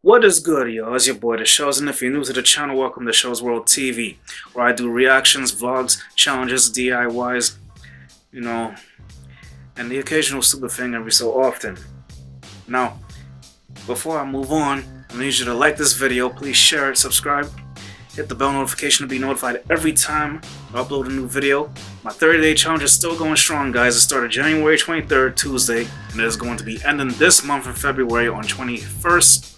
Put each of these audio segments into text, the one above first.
What is good, yo? It's your boy, The Shows, and if you're new to the channel, welcome to Shows World TV, where I do reactions, vlogs, challenges, DIYs, and the occasional stupid thing every so often. Now, before I move on, I need you to like this video, please share it, subscribe, hit the bell notification to be notified every time I upload a new video. My 30-day challenge is still going strong, guys. It started January 23rd, Tuesday, and it is going to be ending this month in February on 21st.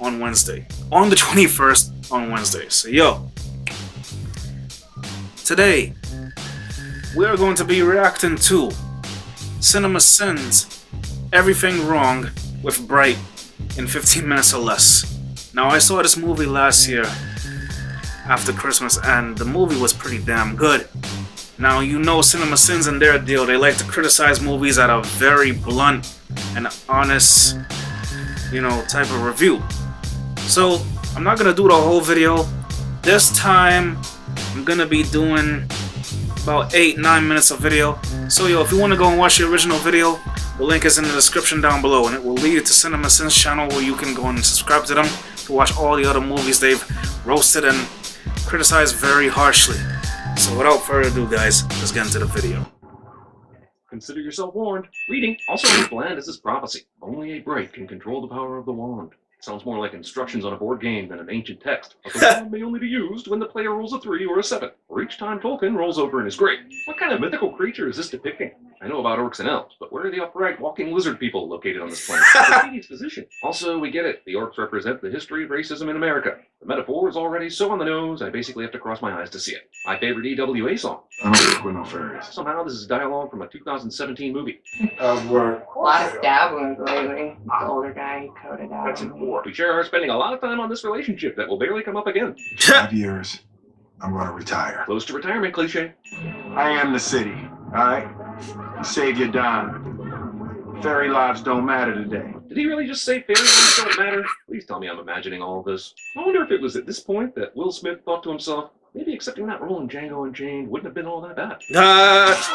On Wednesday. On the 21st on Wednesday. So yo, today we are going to be reacting to CinemaSins Everything Wrong with Bright in 15 minutes or less. Now I saw this movie last year after Christmas and the movie was pretty damn good. Now you know CinemaSins and their deal, they like to criticize movies at a very blunt and honest type of review. So I'm not gonna do the whole video. This time I'm gonna be doing about 8-9 minutes of video. So yo, if you want to go and watch the original video, the link is in the description down below, and it will lead you to CinemaSins channel where you can go and subscribe to them to watch all the other movies they've roasted and criticized very harshly. So without further ado, guys, let's get into the video. Consider yourself warned. Reading, also as bland as this prophecy. Only a bright can control the power of the wand. Sounds more like instructions on a board game than an ancient text. But the wand may only be used when the player rolls a 3 or a 7, or each time Tolkien rolls over in his grave. What kind of mythical creature is this depicting? I know about orcs and elves, but where are the upright walking lizard people located on this planet? Katie's position. Also, we get it. The orcs represent the history of racism in America. The metaphor is already so on the nose, I basically have to cross my eyes to see it. My favorite EWA song. I don't work with no fairies. Somehow this is dialogue from a 2017 movie. I work. A lot of stab wounds lately. The older guy coded out. That's in war. We sure are spending a lot of time on this relationship that will barely come up again. 5 years. I'm going to retire. Close to retirement cliche. I am the city. Alright? Save your dime. Fairy lives don't matter today. Did he really just say fairy lives don't matter? Please tell me I'm imagining all of this. I wonder if it was at this point that Will Smith thought to himself, maybe accepting that role in Django Unchained wouldn't have been all that bad.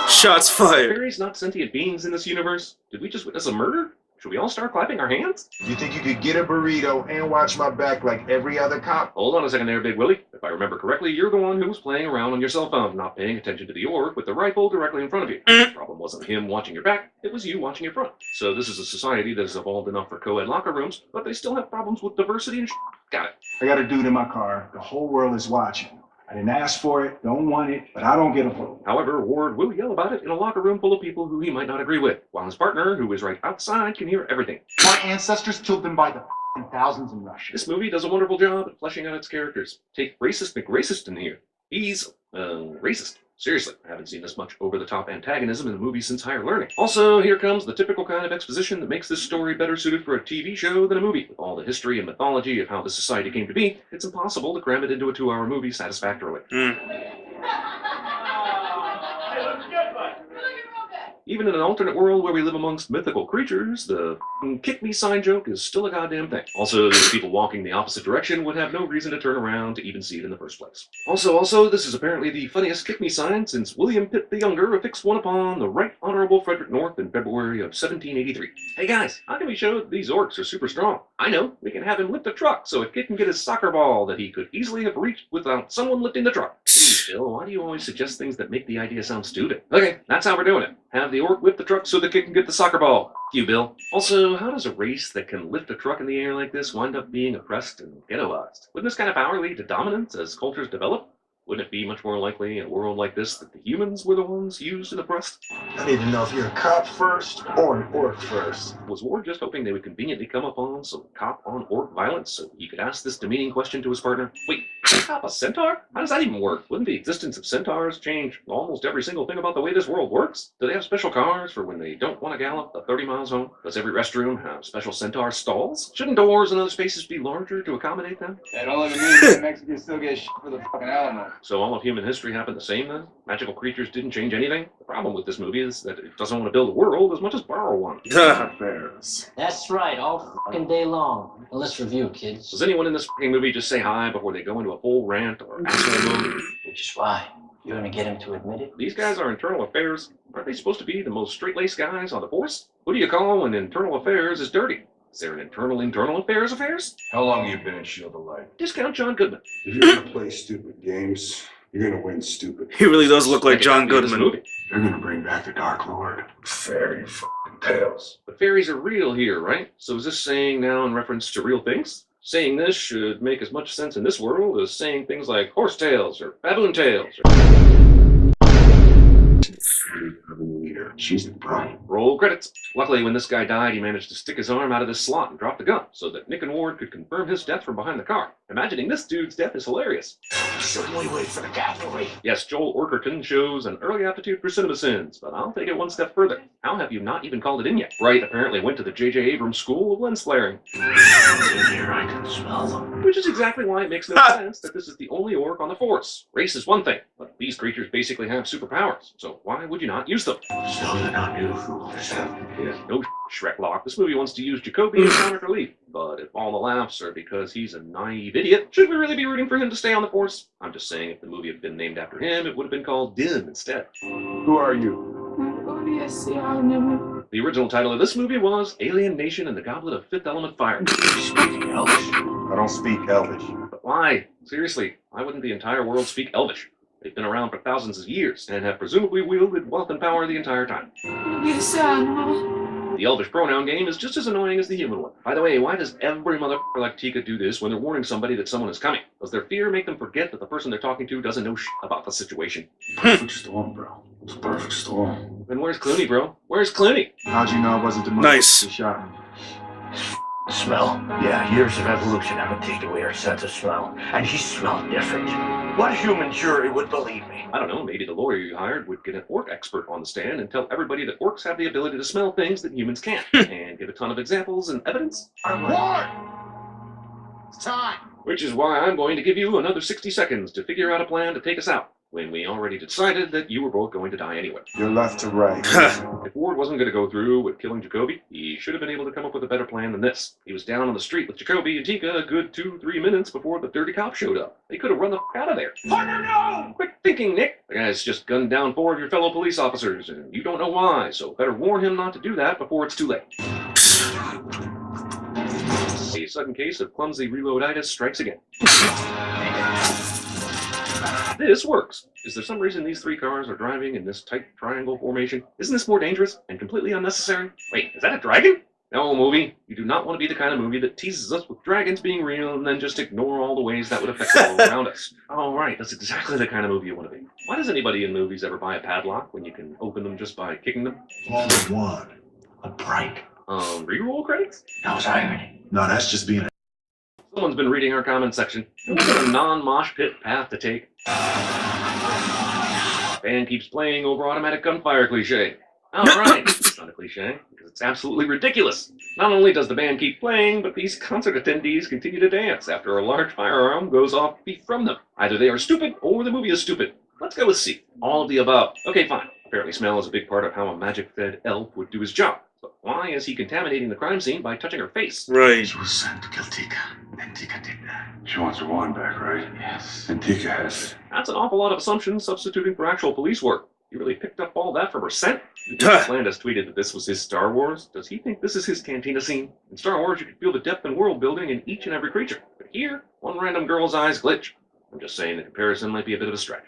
Shots fired. Fairies not sentient beings in this universe? Did we just witness a murder? Should we all start clapping our hands? You think you could get a burrito and watch my back like every other cop? Hold on a second there, Big Willie. If I remember correctly, you're the one who was playing around on your cell phone, not paying attention to the orc with the rifle directly in front of you. The problem wasn't him watching your back, it was you watching your front. So this is a society that has evolved enough for co-ed locker rooms, but they still have problems with diversity and Got it. I got a dude in my car. The whole world is watching. I didn't ask for it, don't want it, but I don't get a vote. However, Ward will yell about it in a locker room full of people who he might not agree with, while his partner, who is right outside, can hear everything. My ancestors killed them by the thousands in Russia. This movie does a wonderful job at fleshing out its characters. Take Racist McRacist in here. He's, racist. Seriously, I haven't seen this much over-the-top antagonism in a movie since Higher Learning. Also, here comes the typical kind of exposition that makes this story better suited for a TV show than a movie. With all the history and mythology of how the society came to be, it's impossible to cram it into a 2-hour movie satisfactorily. Even in an alternate world where we live amongst mythical creatures, the kick me sign joke is still a goddamn thing. Also, these people walking the opposite direction would have no reason to turn around to even see it in the first place. Also, this is apparently the funniest kick me sign since William Pitt the Younger affixed one upon the Right Honorable Frederick North in February of 1783. Hey guys, how can we show that these orcs are super strong? I know, we can have him lift a truck so a kid can get his soccer ball that he could easily have reached without someone lifting the truck. Please, Bill, why do you always suggest things that make the idea sound stupid? Okay, that's how we're doing it. Have the orc lift the truck so the kid can get the soccer ball. You, Bill. Also, how does a race that can lift a truck in the air like this wind up being oppressed and ghettoized? Wouldn't this kind of power lead to dominance as cultures develop? Wouldn't it be much more likely in a world like this that the humans were the ones used and oppressed? I need to know if you're a cop first or an orc first. Was Ward just hoping they would conveniently come upon some cop-on-orc violence so he could ask this demeaning question to his partner? Wait, is a cop a centaur? How does that even work? Wouldn't the existence of centaurs change almost every single thing about the way this world works? Do they have special cars for when they don't want to gallop the 30 miles home? Does every restroom have special centaur stalls? Shouldn't doors and other spaces be larger to accommodate them? That only means that Mexicans still get shit for the fucking Alamo. So all of human history happened the same then? Magical creatures didn't change anything? The problem with this movie is that it doesn't want to build a world as much as borrow one. Fairies. That's right, all fucking day long. Well, let's review, kids. Does anyone in this fucking movie just say hi before they go into a full rant or asshole mode? Which is why. You're gonna get him to admit it? These guys are internal affairs. Aren't they supposed to be the most straight-laced guys on the force? Who do you call when internal affairs is dirty? Is there an internal affairs? How long have you been in Shield of Light? Discount John Goodman. If you're gonna play stupid games, you're gonna win stupid. He really does look like Make it John happy in this Goodman. movie. They're gonna bring back the Dark Lord. Fairy fucking tales. But fairies are real here, right? So is this saying now in reference to real things? Saying this should make as much sense in this world as saying things like horse tails or baboon tails. Leader. She's the bride. Roll credits. Luckily, when this guy died, he managed to stick his arm out of this slot and drop the gun so that Nick and Ward could confirm his death from behind the car. Imagining this dude's death is hilarious. Shouldn't we wait for the cavalry? Yes, Joel Orkerton shows an early aptitude for cinema sins, but I'll take it one step further. How have you not even called it in yet? Wright apparently went to the J.J. Abrams School of Lens Flaring. In here, I can smell them. Which is exactly why it makes no sense that this is the only orc on the force. Race is one thing, but these creatures basically have superpowers, so why would you not use them? Still do not do fool yourself. No Shreklock. This movie wants to use Jacoby as comic relief, but if all the laughs are because he's a naive idiot, should we really be rooting for him to stay on the force? I'm just saying if the movie had been named after him, it would have been called Dim instead. Who are you? The original title of this movie was Alien Nation and the Goblet of Fifth Element Fire. Speaking Elvish. I don't speak Elvish. But why? Seriously, why wouldn't the entire world speak Elvish? They've been around for thousands of years and have presumably wielded wealth and power the entire time. The Elvish pronoun game is just as annoying as the human one. By the way, why does every motherfucker like Tika do this when they're warning somebody that someone is coming? Does their fear make them forget that the person they're talking to doesn't know about the situation? Perfect storm, bro. It's a perfect storm. Then where's Clooney, bro? Where's Clooney? How'd you know I wasn't the Nice. who shot me? Smell? Yeah, years of evolution haven't taken away our sense of smell, and he smelled different. What human jury would believe me? I don't know, maybe the lawyer you hired would get an orc expert on the stand and tell everybody that orcs have the ability to smell things that humans can't, and give a ton of examples and evidence. Ward! It's time. Which is why I'm going to give you another 60 seconds to figure out a plan to take us out, when we already decided that you were both going to die anyway. You're left to right. If Ward wasn't going to go through with killing Jacoby, he should have been able to come up with a better plan than this. He was down on the street with Jacoby and Tika a good 2-3 minutes before the dirty cop showed up. They could have run the f*** out of there. Partner, no! Quick thinking, Nick. The guy's just gunned down 4 of your fellow police officers, and you don't know why, so better warn him not to do that before it's too late. A sudden case of clumsy reloaditis strikes again. This works. Is there some reason these 3 cars are driving in this tight triangle formation? Isn't this more dangerous and completely unnecessary? Wait, is that a dragon? No, movie. You do not want to be the kind of movie that teases us with dragons being real and then just ignore all the ways that would affect the world around us. Oh, right. That's exactly the kind of movie you want to be. Why does anybody in movies ever buy a padlock when you can open them just by kicking them? Only one. A prank. Reroll credits? That was irony. No, that's just being Someone's been reading our comment section. What's a non-mosh pit path to take? Band keeps playing over automatic gunfire cliche. Alright, it's not a cliche, because it's absolutely ridiculous. Not only does the band keep playing, but these concert attendees continue to dance after a large firearm goes off feet from them. Either they are stupid, or the movie is stupid. Let's go with C. All of the above. Okay, fine. Apparently smell is a big part of how a magic-fed elf would do his job. But why is he contaminating the crime scene by touching her face? Right. She was sent to kill Tika, and Tika did that. She wants her wand back, right? Yes. And Tika has it. That's an awful lot of assumptions substituting for actual police work. You really picked up all that from her scent? Landis tweeted that this was his Star Wars. Does he think this is his cantina scene? In Star Wars, you can feel the depth and world building in each and every creature. But here, one random girl's eyes glitch. I'm just saying the comparison might be a bit of a stretch.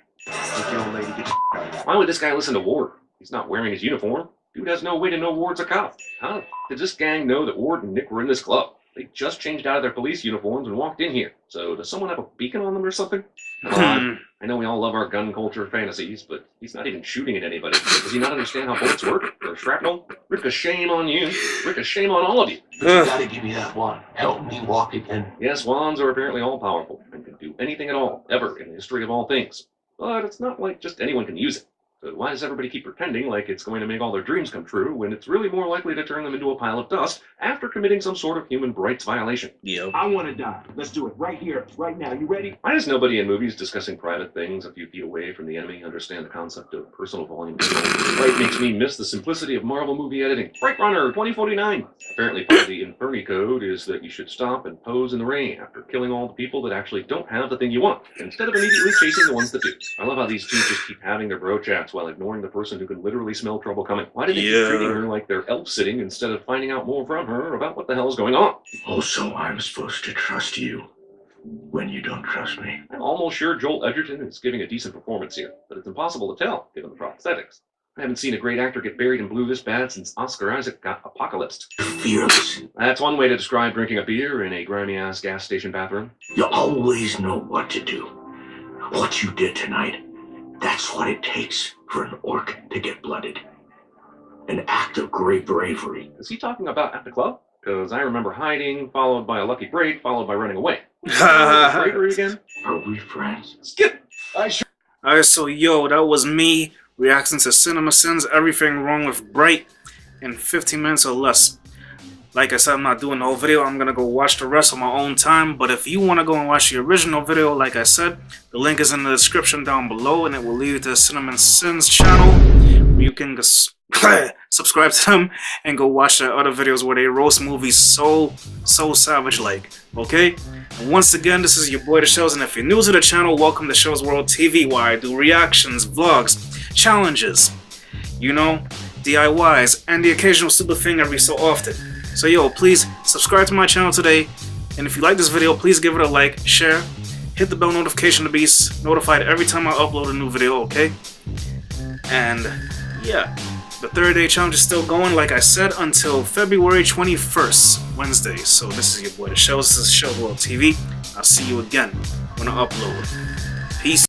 Why would this guy listen to Ward? He's not wearing his uniform. Dude has no way to know Ward's a cop. How the f*** did this gang know that Ward and Nick were in this club? They just changed out of their police uniforms and walked in here. So does someone have a beacon on them or something? Come on. I know we all love our gun culture fantasies, but he's not even shooting at anybody. Does he not understand how bullets work? Or shrapnel? Rick, a shame on you. Rick, a shame on all of you. You gotta give me that wand. Help me walk again. Yes, wands are apparently all powerful and can do anything at all, ever, in the history of all things. But it's not like just anyone can use it. So why does everybody keep pretending like it's going to make all their dreams come true when it's really more likely to turn them into a pile of dust after committing some sort of human rights violation? Yep. I want to die. Let's do it right here, right now. You ready? Why does nobody in movies discussing private things a few feet away from the enemy understand the concept of personal volume control? Right makes me miss the simplicity of Marvel movie editing. Bright Runner 2049. Apparently part of the Inferni code is that you should stop and pose in the rain after killing all the people that actually don't have the thing you want, instead of immediately chasing the ones that do. I love how these two just keep having their bro chats facts while ignoring the person who can literally smell trouble coming. Why did they keep Yeah. treating her like they're elf sitting instead of finding out more from her about what the hell is going on? Also, I'm supposed to trust you when you don't trust me. I'm almost sure Joel Edgerton is giving a decent performance here, but it's impossible to tell given the prosthetics. I haven't seen a great actor get buried in blue this bad since Oscar Isaac got apocalypsed. Fearless. That's one way to describe drinking a beer in a grimy-ass gas station bathroom. You always know what to do. What you did tonight, that's what it takes for an orc to get blooded. An act of great bravery. Is he talking about at the club? Because I remember hiding, followed by a lucky break, followed by running away. Bravery again? Are we friends? Skip! Alright, so yo, that was me reacting to Cinema Sins, Everything Wrong with Bright in 15 minutes or less. Like I said, I'm not doing the whole video. I'm gonna go watch the rest on my own time. But if you want to go and watch the original video, like I said, the link is in the description down below, and it will lead you to the Cinema Sins channel, where you can subscribe to them and go watch their other videos where they roast movies so savage-like. Okay? And once again, this is your boy The Shells, and if you're new to the channel, welcome to Shells World TV, where I do reactions, vlogs, challenges, you know, DIYs, and the occasional stupid thing every so often. So yo, please subscribe to my channel today, and if you like this video, please give it a like, share, hit the bell notification to be notified every time I upload a new video, okay? And yeah, the 30-day challenge is still going, like I said, until February 21st, Wednesday. So this is your boy The Shells, this is Shells World TV. I'll see you again when I upload.